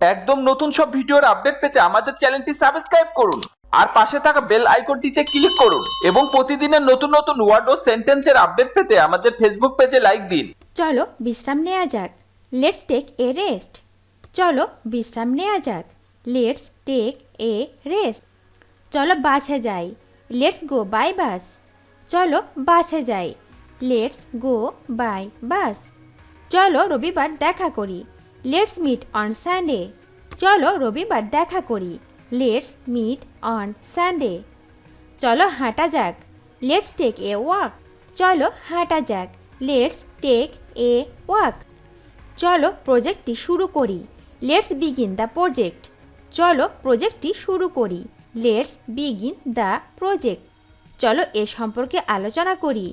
একদম নতুন সব ভিডিওর আপডেট পেতে আমাদের চ্যানেলটি সাবস্ক্রাইব করুন আর পাশে থাকা বেল আইকনটিতে ক্লিক করুন এবং প্রতিদিনের নতুন নতুন ওয়ার্ড ও সেন্টেন্সের আপডেট পেতে আমাদের ফেসবুক পেজে লাইক দিন। চলো বিশ্রাম নেওয়া যাক। Let's take a rest. চলো বিশ্রাম নেওয়া যাক। Let's take a rest. চলো বাসে যাই। Let's go by bus. চলো বাসে যাই। Let's go by bus. চলো রবিবার দেখা করি। Let's meet on Sunday. চলো রবিবার দেখা করি। Let's meet on Sunday. চলো হাঁটা যাক। Let's take a walk. চলো হাঁটা যাক। Let's take a walk. চলো প্রজেক্টটি শুরু করি। Let's begin the project. চলো প্রজেক্টটি শুরু করি। Let's begin the project. চলো এ সম্পর্কে আলোচনা করি।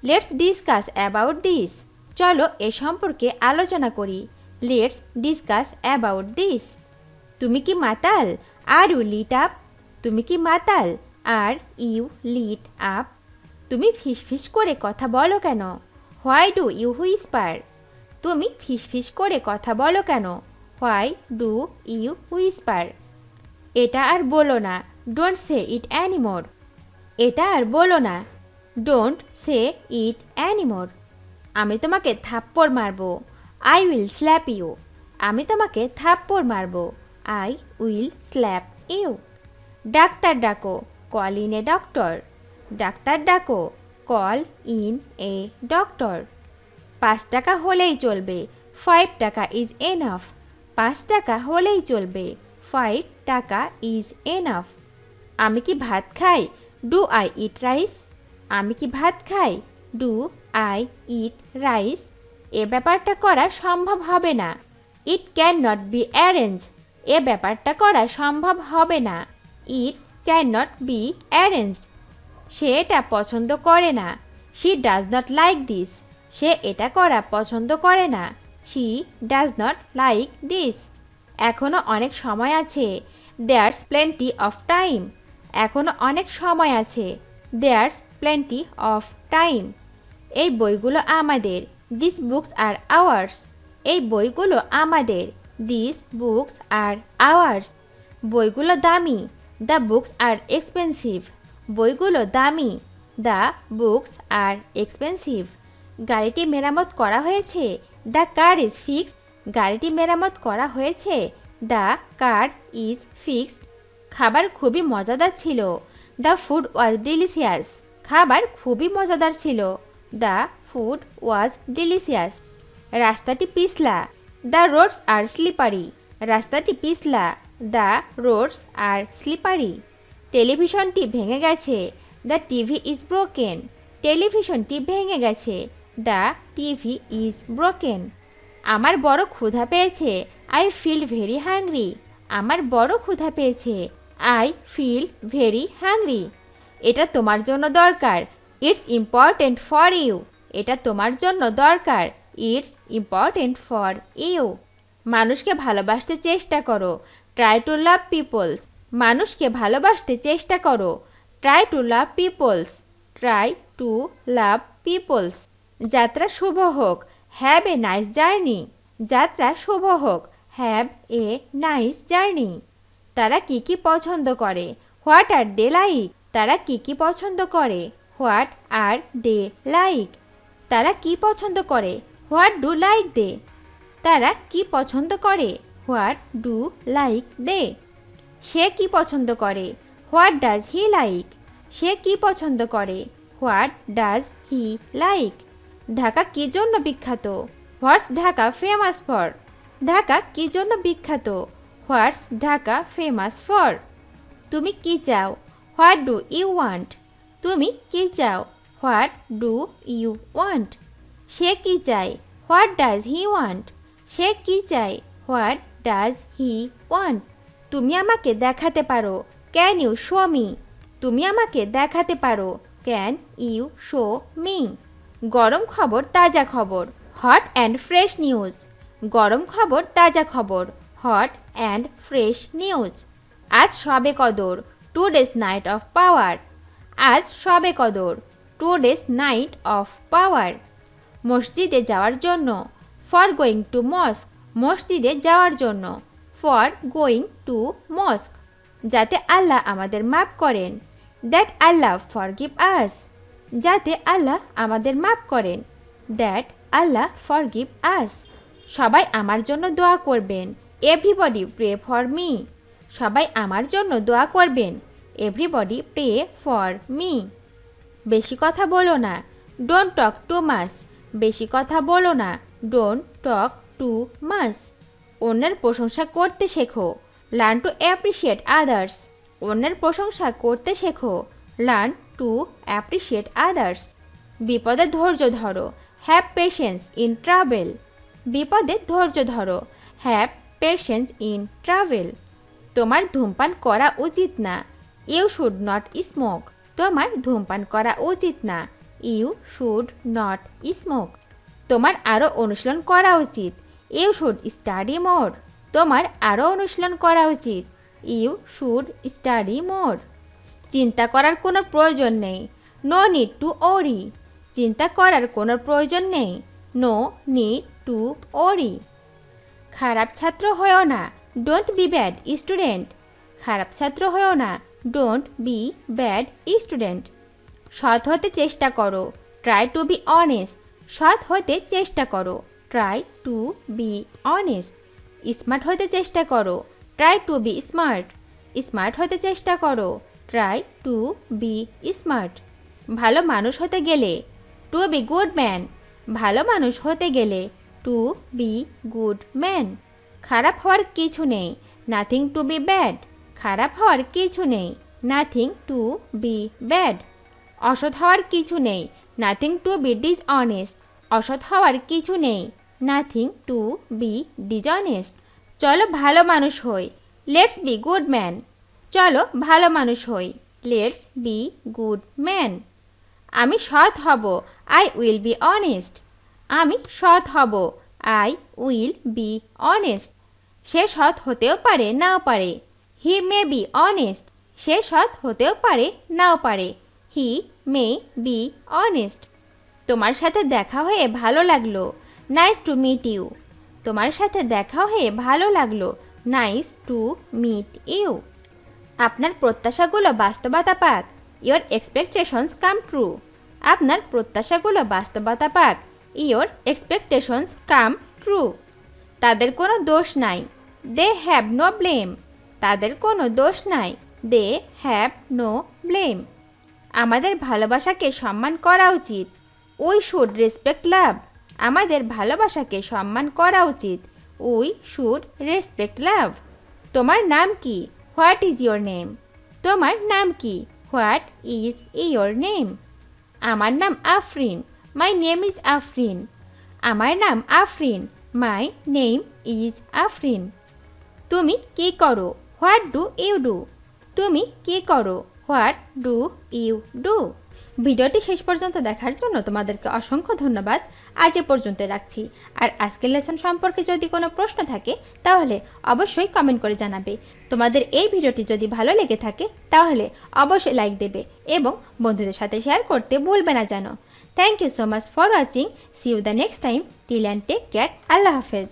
Let's discuss about this. চলো এ সম্পর্কে আলোচনা করি। Let's discuss about this. তুমি কি মাতাল? Are you lit up? তুমি কি মাতাল? Are you lit up? তুমি ফিসফিস করে কথা বলো কেন? Why do you whisper? তুমি ফিসফিস করে কথা বলো কেন? Why do you whisper? এটা আর বলো না। Don't say it anymore. এটা আর বলো না। Don't say it anymore. আমি তোমাকে থাপ্পড় মারবো। I will slap you. আমি তোমাকে থাপ্পড় মারবো। I will slap you. ডাক্তার ডাকো। Call in a doctor. ডাক্তার ডাকো। Call in a doctor. 5 টাকা হলেই চলবে। 5 টাকা ইজ এনাফ। 5 টাকা হলেই চলবে। 5 টাকা ইজ এনাফ। আমি কি ভাত খাই? Do I eat rice? আমি কি ভাত খাই? Do I eat rice? এ ব্যাপারটা করা সম্ভব হবে না। It can not be arrange. এ ব্যাপারটা করা সম্ভব হবে না। It can not be arranged. সে এটা পছন্দ করে না। She does not like this. সে এটা করা পছন্দ করে না। She does not like this. এখনো অনেক সময় আছে। There's plenty of time. এখনো অনেক সময় আছে। There's plenty of time. এই বইগুলো আমাদের। This books are ours. এই বইগুলো আমাদের। This books are ours. বইগুলো দামি। The books are expensive. বইগুলো দামি। The books are expensive. গাড়িটি মেরামত করা হয়েছে। The car is fixed. গাড়িটি মেরামত করা হয়েছে। The car is fixed. খাবার খুবই মজাদার ছিল। The food was delicious. খাবার খুবই মজাদার ছিল। The food was delicious. রাস্তাটি পিছলা। The roads are slippery. রাস্তাটি পিছলা। The roads are slippery. টেলিভিশনটি ভেঙে গেছে। The TV is broken. টেলিভিশনটি ভেঙে গেছে। The TV is broken. আমার বড় ক্ষুধা পেয়েছে। I feel very hungry. আমার বড় ক্ষুধা পেয়েছে। I feel very hungry. এটা তোমার জন্য দরকার। It's important for you. এটা তোমার জন্য দরকার। It's important for you. মানুষকে ভালোবাসতে চেষ্টা করো। Try to love peoples. মানুষকে ভালোবাসতে চেষ্টা করো। Try to love peoples. Try to love people's. যাত্রা শুভ হোক। Have a nice journey. যাত্রা শুভ হোক। Have a nice journey. তারা কি কি পছন্দ করে? What are they like. তারা কি কি পছন্দ করে? What are they like. তারা কি পছন্দ করে? What do like they. তারা কি পছন্দ করে? What do like they. সে কি পছন্দ করে? What does he like. সে কি পছন্দ করে? What does he like. Dhaka কি জন্য বিখ্যাত? What's Dhaka famous for. Dhaka কি জন্য বিখ্যাত? What's Dhaka famous for. তুমি কি চাও? What do you want. তুমি কি চাও? What do you want. সে কি চায়? What does he want. সে কি চায়? What does he want. তুমি আমাকে দেখাতে পারো। Can you show me. তুমি আমাকে দেখাতে পারো। Can you show me. গরম খবর তাজা খবর। Hot and fresh news. গরম খবর তাজা খবর। Hot and fresh news. আজ সবে কদর। Today's night of power. আজ সবে কদর। Today's night of power. মসজিদে যাওয়ার জন্য। For going to মস্ক। মসজিদে যাওয়ার জন্য। ফর গোয়িং টু মস্ক, যাতে আল্লাহ আমাদের মাফ করেন। দ্যাট আল্লাহ ফরগিভ আস, যাতে আল্লাহ আমাদের মাফ করেন। দ্যাট আল্লাহ ফরগিভ আস। সবাই আমার জন্য দোয়া করবেন। এভরিবডি প্রে ফর মি, সবাই আমার জন্য দোয়া করবেন। Everybody pray for me. বেশি কথা বলো না, ডোন্ট টক টু মাচ, বেশি কথা বলো না, ডোন্ট টক টু মাচ। অন্যের প্রশংসা করতে শেখো, লার্ন টু অ্যাপ্রিসিয়েট আদার্স, অন্যের প্রশংসা করতে শেখো, লার্ন টু অ্যাপ্রিসিয়েট আদার্স। বিপদে ধৈর্য ধরো, হ্যাভ পেশেন্স ইন ট্রাভেল, বিপদে ধৈর্য ধরো, হ্যাভ পেশেন্স ইন ট্রাভেল। তোমার ধূমপান করা উচিত না, ইউ শুড নট স্মোক, তোমার ধূমপান করা উচিত না, ইউ শুড নট স্মোক। তোমার আরও অনুশীলন করা উচিত, ইউ শুড স্টাডি মোর, তোমার আরও অনুশীলন করা উচিত, ইউ শুড স্টাডি মোর। চিন্তা করার কোনো প্রয়োজন নেই, নো নিড টু ওরি, চিন্তা করার কোনো প্রয়োজন নেই, নো নিড টু ওরি। খারাপ ছাত্র হয়েও না, ডোন্ট বি ব্যাড স্টুডেন্ট, খারাপ ছাত্র হয়েও না, ডোন্ট বি ব্যাড স্টুডেন্ট। সৎ হতে চেষ্টা করো, ট্রাই টু বি অনেস্ট, সৎ হতে চেষ্টা করো, try to be honest. Smart হতে চেষ্টা করো, try to be smart, smart হতে চেষ্টা করো, ট্রাই টু বি স্মার্ট। ভালো মানুষ হতে গেলে, টু বি গুড ম্যান, ভালো মানুষ হতে গেলে, টু বি গুড ম্যান। খারাপ হওয়ার কিছু নেই, নাথিং টু বি ব্যাড, খারাপ হওয়ার কিছু নেই, নাথিং টু বি ব্যাড। অসৎ হওয়ার কিছু নেই, নাথিং টু বি ডিসঅনেস্ট, অসৎ হওয়ার কিছু নেই, নাথিং টু বি ডিসঅনেস্ট। চলো ভালো মানুষ হই, লেটস বি গুড ম্যান, চলো ভালো মানুষ হই, লেটস বি গুড ম্যান। আমি সৎ হব, আই উইল বি অনেস্ট, আমি সৎ হব, আই উইল বি অনেস্ট। সে সৎ হতেও পারে নাও পারে, হি মে বি অনেস্ট, সে সৎ হতেও পারে নাও পারে, হি মে বি অনেস্ট। তোমার সাথে দেখা হয়ে ভালো লাগলো, নাইস টু মিট ইউ, তোমার সাথে দেখা হয়ে ভালো লাগলো, নাইস টু মিট ইউ। আপনার প্রত্যাশাগুলো বাস্তবতা পাক, ইয়োর এক্সপেকটেশনস কাম ট্রু, আপনার প্রত্যাশাগুলো বাস্তবতা পাক, ইয়োর এক্সপেকটেশনস কাম ট্রু। তাদের কোনো দোষ নাই, দে হ্যাভ নো ব্লেম, তাদের কোনো দোষ নাই, দে হ্যাভ নো ব্লেম। আমাদের ভালোবাসাকে সম্মান করা উচিত, উই শুড রেসপেক্ট লাভ, আমাদের ভালোবাসাকে সম্মান করা উচিত, উই শুড রেসপেক্ট লাভ। তোমার নাম কি, হোয়াট ইজ ইয়োর নেম, তোমার নাম কি, হোয়াট ইজ ইয়োর নেম। আমার নাম Afrin, my name is Afrin, আমার নাম Afrin, my name is Afrin. তুমি কি করো, হোয়াট ডু ইউ ডু, তুমি কি করো, হোয়াট ডু ইউ ডু। ভিডিওটি শেষ পর্যন্ত দেখার জন্য তোমাদেরকে অসংখ্য ধন্যবাদ। আজ এ পর্যন্ত রাখছি। আর আজকের লেসন সম্পর্কে যদি কোনো প্রশ্ন থাকে তাহলে অবশ্যই কমেন্ট করে জানাবে। তোমাদের এই ভিডিওটি যদি ভালো লেগে থাকে তাহলে অবশ্যই লাইক দেবে এবং বন্ধুদের সাথে শেয়ার করতে ভুলবে না যেন। Thank you so much for watching. See you the next time. Till and take care. আল্লাহ হাফেজ।